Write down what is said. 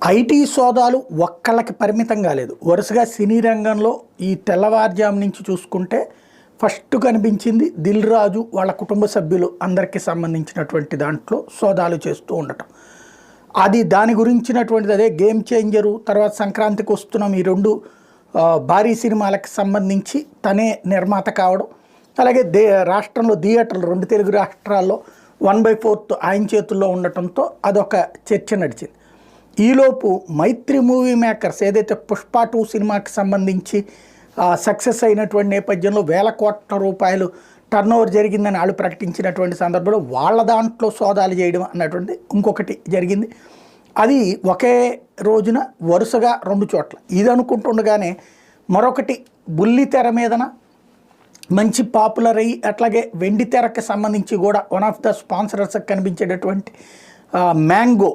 IT సోదాలు ఒక్కళ్ళకి పరిమితం కాలేదు. వరుసగా సినీ రంగంలో ఈ తెల్లవారుజాము నుంచి చూసుకుంటే ఫస్ట్ కనిపించింది దిల్ రాజు వాళ్ళ కుటుంబ సభ్యులు అందరికీ సంబంధించినటువంటి దాంట్లో సోదాలు చేస్తూ ఉండటం. అది దాని గురించినటువంటిది అదే గేమ్ చేంజరు. తర్వాత సంక్రాంతికి వస్తున్నాం, ఈ రెండు భారీ సినిమాలకు సంబంధించి తనే నిర్మాత కావడం, అలాగే రాష్ట్రంలో థియేటర్లు రెండు తెలుగు రాష్ట్రాల్లో 1/4 ఆయన చేతుల్లో ఉండటంతో అదొక చర్చ నడిచింది. ఈలోపు మైత్రి మూవీ మేకర్స్ ఏదైతే పుష్ప 2 సినిమాకి సంబంధించి సక్సెస్ అయినటువంటి నేపథ్యంలో వేల కోట్ల రూపాయలు టర్నోవర్ జరిగిందని వాళ్ళు ప్రకటించినటువంటి సందర్భంలో వాళ్ళ దాంట్లో సోదాలు చేయడం అన్నటువంటి ఇంకొకటి జరిగింది. అది ఒకే రోజున వరుసగా 2 చోట్ల. ఇది అనుకుంటుండగానే మరొకటి బుల్లి తెర మీదన మంచి పాపులర్ అయ్యి అట్లాగే వెండి తెరకి సంబంధించి కూడా వన్ ఆఫ్ ద స్పాన్సరర్స్ కనిపించేటటువంటి మ్యాంగో